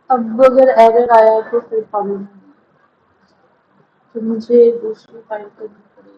अब अगर एरर आया तो फिर प्रॉब्लम है, तो मुझे दूसरी फाइल करनी पड़ेगी।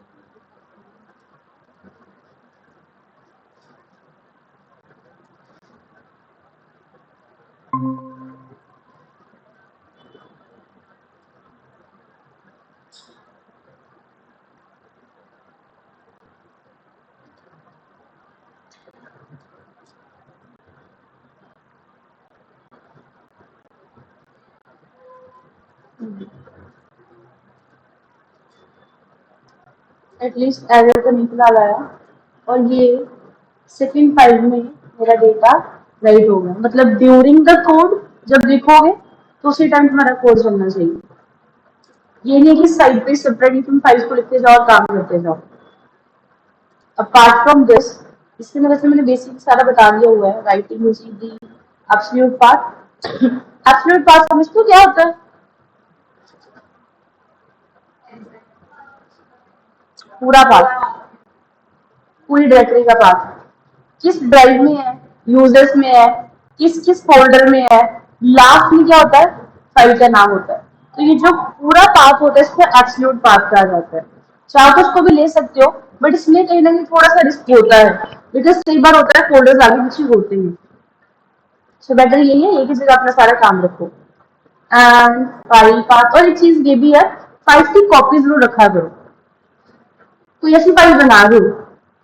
एटलीस्ट एरर तो निकला लाया, और ये सेकंड फाइल में मेरा डेटा राइट हो गया। मतलब ड्यूरिंग द कोड जब लिखोगे तो उसी टाइम तुम्हारा कोड चलना चाहिए। ये नहीं कि साइड पे सेपरेटली तुम फाइल्स को लिखते जाओ, काम करते जाओ। अपार्ट फ्रॉम दिस, इसके में वैसे मैंने बेसिक सारा बता दिया हुआ है। Writing using the absolute path. Absolute path समझते हो क्या होता है? पूरा पाथ, पूरी डायरेक्टरी का पाथ, किस ड्राइव में है, यूजर्स में है, किस किस फोल्डर में है, लास्ट में क्या होता है, फाइल का नाम होता है। तो ये जो पूरा पाथ होता है इसको एब्सोल्यूट पाथ कहा जाता है। चाहो तो उसको भी ले सकते हो, बट इसमें कहीं ना कहीं थोड़ा सा रिस्क होता है, बिकॉज कई बार होता है फोल्डर्स आगे पीछे होते हैं। सो बेटर यही है, एक ही जगह अपना सारा काम रखो। एंड फाइल पाथ, और एक चीज ये भी है, फाइल्स की कॉपी जरूर रखा करो। कोई ऐसी फाइल बना रहे हो,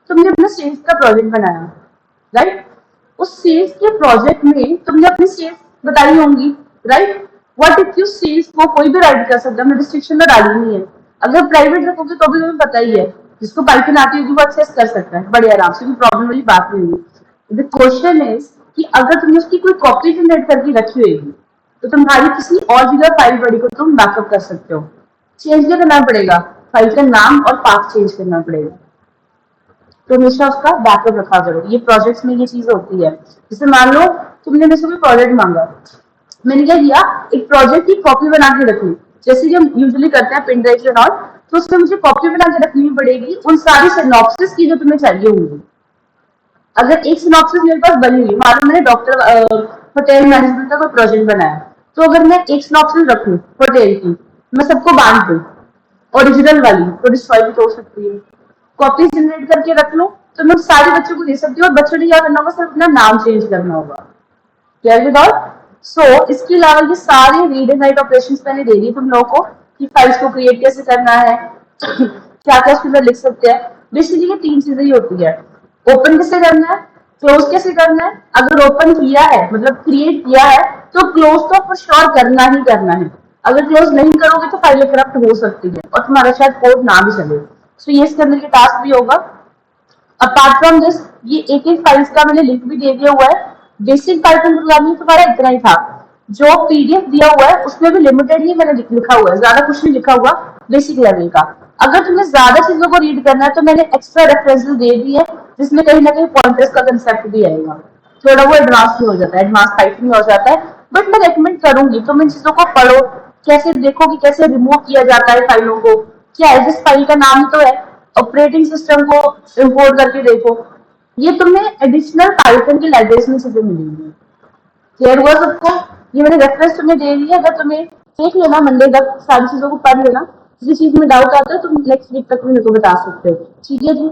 तुमने अपना सेल्स का प्रोजेक्ट बनाया, राइट? उस सेल्स के प्रोजेक्ट में तुमने अपनी सेल्स बताई होंगी, right? What if you sales को कोई भी राइट कर सकता है, हमने रिस्ट्रिक्शन में डाली नहीं है। अगर प्राइवेट रखोगे तो भी तुम्हें पता ही है, जिसको पाइथन आती होगी वो एक्सेस कर सकता है बड़े आराम से, कोई प्रॉब्लम वाली बात नहीं होगी। द क्वेश्चन इज कि अगर तुमने उसकी कोई कॉपी जनरेट करके रखी होगी तो तुम्हारी किसी और जगह फाइल बड़ी को तुम बैकअप कर सकते हो। चेंज क्या करना पड़ेगा, फाइल का नाम और पाथ चेंज करना पड़ेगा। तो हमेशा उसका बैकअप रखा करो। ये प्रोजेक्ट्स में ये चीज होती है। जैसे मान लो तुमने मेरे से कोई प्रोजेक्ट मांगा, मैंने क्या किया, एक प्रोजेक्ट की कॉपी बना के रखी, जैसे कि हम यूजुअली करते हैं पिन ड्राइव और ऑल। तो उसमें मुझे कॉपी बना के रखनी पड़ेगी उन सारी सिनॉप्सिस की जो तुम्हें चाहिए होंगी। अगर एक सिनॉप्सिस मेरे पास बनी हुई, मान लो मैंने डॉक्टर होटल मैनेजमेंट का कोई प्रोजेक्ट बनाया, तो अगर मैं एक सिनॉप्सिस रखूं होटल की, मैं सबको बांट दूं ओरिजिनल वाली, तो डिस्ट्रॉय भी तो हो सकती है। कॉपी जनरेट करके रख लो तो मैं सारे बच्चों को दे सकती हूँ, और बच्चों ने क्या करना होगा, सिर्फ अपना नाम चेंज करना होगा। Clear with all? सो इसके अलावा ये सारे रीड एंड राइट ऑपरेशंस मैंने दे दी तुम लोगों को, कि फाइल्स को क्रिएट कैसे करना है, क्या क्या उसके अंदर लिख सकते हैं। बेसिकली ये तीन चीजें ही होती है, ओपन कैसे करना है, क्लोज कैसे करना है। अगर ओपन किया है मतलब क्रिएट किया है, तो क्लोज तो फॉर श्योर करना ही करना है। अगर क्लोज नहीं करोगे तो फाइल करप्ट हो सकती है और तुम्हारा शायद कोड ना भी चले। सो ये इसके अंदर ये टास्क भी होगा। अपार्ट फ्रॉम दिस, ये एक एक फाइल्स का मैंने लिंक भी दे दिया हुआ है। बेसिक पाइथन प्रोग्रामिंग तुम्हारा इतना ही था। जो पीडीएफ दिया हुआ है उसमें भी लिमिटेड ही मैंने लिखा हुआ है, ज्यादा कुछ नहीं लिखा हुआ बेसिक लेवल का। अगर तुम्हें ज्यादा चीजों को रीड करना है तो मैंने एक्स्ट्रा रेफरेंसेस दे दी है, जिसमें कहीं ना कहीं पॉइंटर्स का कंसेप्ट भी आएगा। थोड़ा वो एडवांस में हो जाता है, एडवांस पाइथन में हो जाता है। बट मैं रेकमेंड करूंगी तुम इन चीजों को पढ़ो, कैसे देखो कि कैसे रिमूव किया जाता है फाइलों को, क्या है जिस फाइल का नाम ही तो है, ऑपरेटिंग सिस्टम को इम्पोर्ट करके देखो। ये तुम्हें एडिशनल पाइथन की लाइब्रेरीज में चीजें मिलेंगी। क्लियर हुआ सबको? ये मैंने रेफरेंस तुम्हें दे दी है, अगर तुम्हें देख लेना मंडे तक सारी चीजों को पढ़ लेना। किसी चीज में डाउट आता है तुम नेक्स्ट वीक तक मेरे को बता सकते हो, ठीक है जी?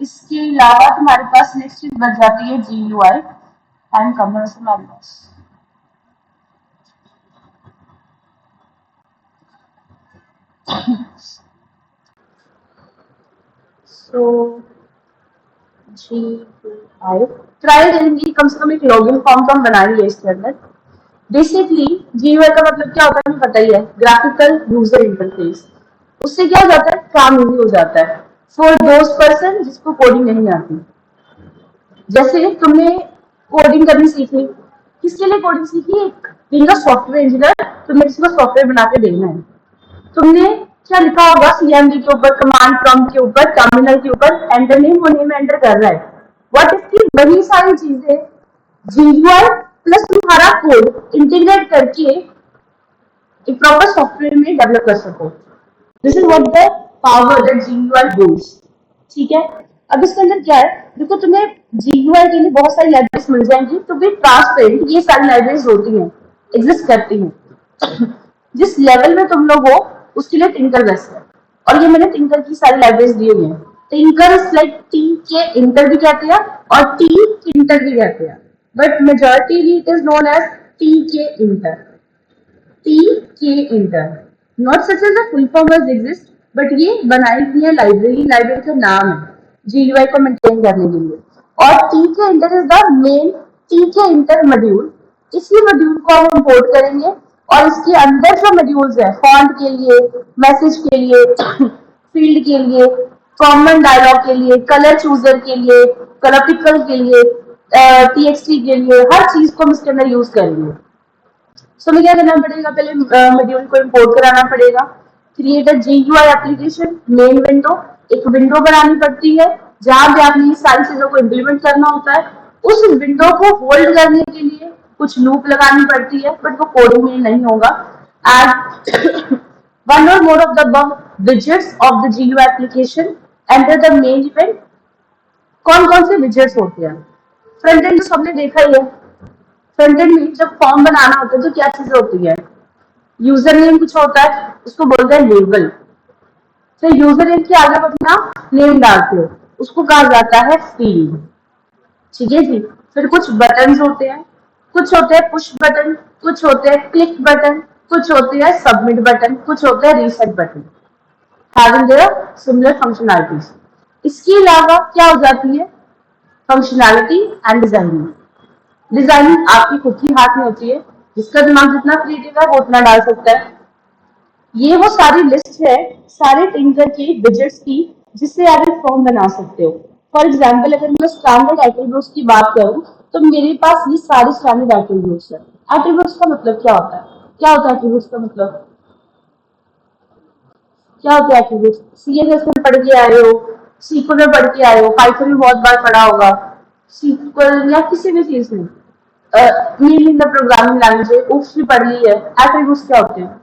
इसके अलावा तुम्हारे पास नेक्स्ट चीज बच जाती है GUI and commercial manuals. So GUI try करेंगे, कम से कम एक लॉगिन फॉर्म तो हम बनाएंगे इसके अंदर। बेसिकली GUI का मतलब क्या होता है हमें पता ही है, ग्राफिकल यूजर इंटरफेस। उससे क्या हो जाता है, काम इजी हो जाता है फॉर दोज पर्सन जिसको कोडिंग नहीं आती। जैसे तुमने कोडिंग करनी सीखी, किसके लिए कोडिंग सीखी, एक बीइंग अ सॉफ्टवेयर इंजीनियर, तुम्हें किसी को सॉफ्टवेयर बना के देना है। तुमने क्या लिखा होगा, CMD के ऊपर, कमांड प्रॉम्प्ट के ऊपर, टर्मिनल के ऊपर एंटर नेम, वो नेम एंटर कर रहा है। व्हाट इसकी वही सारी चीजें GUI प्लस तुम्हारा कोड इंटीग्रेट करके एक प्रॉपर सॉफ्टवेयर में डेवलप कर सको। This is what the power that GUI does. ठीक है? अब इसके अंदर क्या है, देखो तुम्हें GUI के लिए बहुत सारी लाइब्रेरीज मिल जाएंगी, तो भी ट्रांसपेरेंट ये सारी लाइब्रेरीज होती हैं, एग्जिस्ट करती हैं। जिस लेवल में तुम लोग हो उसके लिए टिंकर बेस्ट है। और ये मैंने टिंकर की सारी लाइब्रेरीज दी हुई है। Tkinter is like T K inter भी कहते हैं और टी इंटर भी कहते हैं, but majority it is known as T K inter. T K inter not such as a full form as exist, but ये बनाई हुई है लाइब्रेरी, लाइब्रेरी का नाम है GUI को मेंटेन करने के लिए। और T K inter is the main T K inter module. इसी मॉड्यूल को हम इंपोर्ट करेंगे और इसके अंदर जो मॉड्यूल्स है, फॉन्ट के लिए, मैसेज के लिए, फील्ड के लिए, कॉमन डायलॉग के लिए, कलर चूजर के लिए, कलर पिकर के लिए, TXT के लिए, हर चीज को हम इसके अंदर यूज करेंगे। सो हमें क्या करना पड़ेगा, पहले मॉड्यूल को इंपोर्ट कराना पड़ेगा। Create a GUI application, main window, एक विंडो बनानी पड़ती है जहां पे आपने ये सारी चीजों को इम्प्लीमेंट करना होता है। उस विंडो को होल्ड करने के लिए कुछ लूप लगानी पड़ती है, बट वो कोडिंग में नहीं होगा। And one or more of the above widgets of the GUI application enter the main event। कौन कौन से widgets होते हैं? फ्रंट एंड तो सबने देखा ही है। फ्रंट एंड में जब फॉर्म बनाना होता है तो क्या चीज होती है, यूजर नेम कुछ होता है, उसको बोलते हैं लेबल। फिर यूजर नेम के आगे अपना नेम डालते हो, उसको कहा जाता है फील्ड। ठीक है जी। फिर कुछ बटन होते हैं, कुछ होते हैं पुश बटन, कुछ होते हैं क्लिक बटन, कुछ होते हैं सबमिट बटन, कुछ होते हैं reset button, having their similar functionalities. इसके अलावा क्या हो जाती है, फंक्शनैलिटी एंड डिजाइनिंग। डिजाइनिंग आपकी खुद की हाथ में होती है, जिसका दिमाग जितना क्रिएटिव है वो उतना डाल सकता है। ये वो सारी लिस्ट है सारे टिंकर की विजेट्स की, जिससे आप एक फॉर्म बना सकते हो। फॉर एग्जाम्पल अगर मैं स्टैंडर्ड एट्रीब्यूट्स की बात करूं तो मेरे पास ये सारे स्टैंडर्ड एट्रीब्यूट्स है। एट्रीब्यूट्स का मतलब क्या होता है, क्या होता है एट्रीब्यूट्स का मतलब, क्या होता है एट्रीब्यूट्स? CSS में पढ़ के आए हो, SQL में पढ़ के आए हो, पाइथन में बहुत बार पढ़ा होगा, SQL या किसी भी चीज में, mainly in the programming language OOPS भी पढ़ ली है। एट्रीब्यूट्स क्या होते हैं?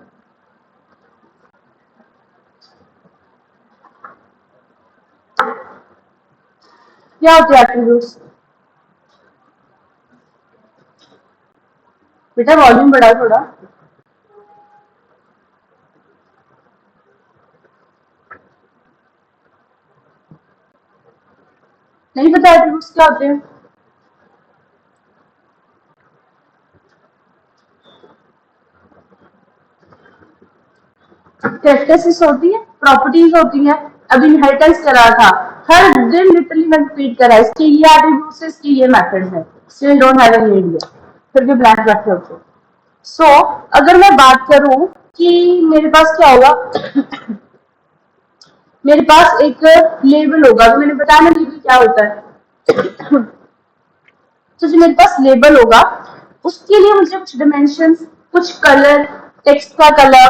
क्या होते हैं एट्रीब्यूट्स? बेटा वॉल्यूम बढ़ाओ थोड़ा। नहीं पता एट्रीब्यूट्स क्या होते हैं? कैरेक्टरिस्टिक्स होती है, प्रॉपर्टीज होती है। अब इनहेरिटेंस करा था, हर दिन लिटरली मैं रिपीट करा, इसके ये एट्रीब्यूट्स है, इसके ये मेथड्स है, still don't have any idea, फिर भी ब्लैंक रखे होते। सो अगर मैं बात करूं कि मेरे पास क्या होगा, मेरे पास एक लेबल होगा, तो मैंने बताया ना लेबल क्या होता है। तो जो मेरे पास लेबल होगा उसके लिए मुझे कुछ डिमेंशंस, कुछ कलर, टेक्स्ट का कलर,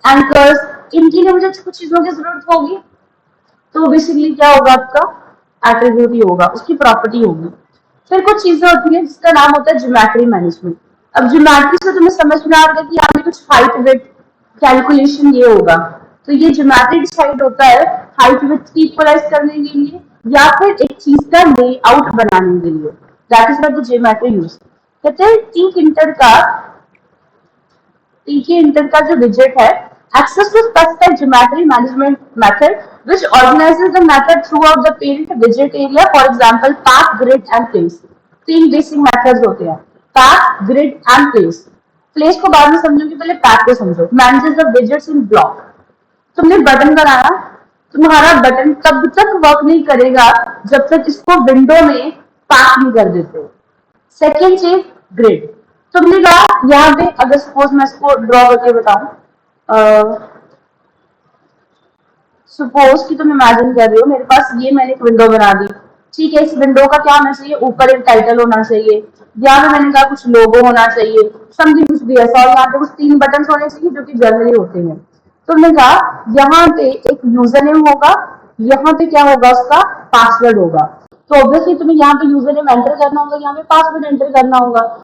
एंकर्स, इनके लिए मुझे कुछ चीजों की जरूरत होगी। तो बेसिकली क्या होगा, आपका एट्रीब्यूट ही होगा, उसकी प्रॉपर्टी होगी। फिर कुछ चीजें होती है जिसका नाम होता है ज्योमेट्री मैनेजमेंट। अब ज्योमेट्री से तुम्हें समझ में आ गया कि यहाँ पे कुछ हाइट विड्थ कैलकुलेशन ये होगा, तो ये ज्योमेट्री डिसाइड होता है हाइट विड्थ की इक्वलाइज करने के लिए या फिर एक चीज का लेआउट बनाने के लिए। That is what the geometry use. कहते हैं टीके इंटर का जो विजेट है, access to specified geometry management method which organizes the method throughout the parent widget area, for example path, grid and place। तीन बेसिक मेथड्स होते हैं, path, grid and place। place को बाद में समझोगे, पहले path को समझो। manages the widgets in block। तुमने बटन बनाया, तुम्हारा बटन तब तक वर्क नहीं करेगा जब तक इसको विंडो में पाथ नहीं कर देते हो। सेकेंड चीज ग्रिड। तुमने कहा यहाँ पे, अगर सपोज मैं इसको ड्रॉ करके बताऊं, सपोज कि तुम इमेजिन कर रहे हो मेरे पास ये मैंने एक विंडो बना दी। ठीक है, इस विंडो का क्या होना चाहिए, ऊपर एक टाइटल होना चाहिए, यहाँ पे मैंने कहा कुछ लोगो होना चाहिए, समथिंग कुछ भी ऐसा, और यहाँ पे कुछ 3 बटन होने चाहिए जो कि जनरली होते हैं। तो मैंने कहा यहाँ पे एक यूजर नेम होगा, यहाँ पे क्या होगा, उसका पासवर्ड होगा। तो ऑब्वियसली तुम्हें यहाँ पे यूजर नेम एंटर करना होगा, यहाँ पे पासवर्ड एंटर करना होगा।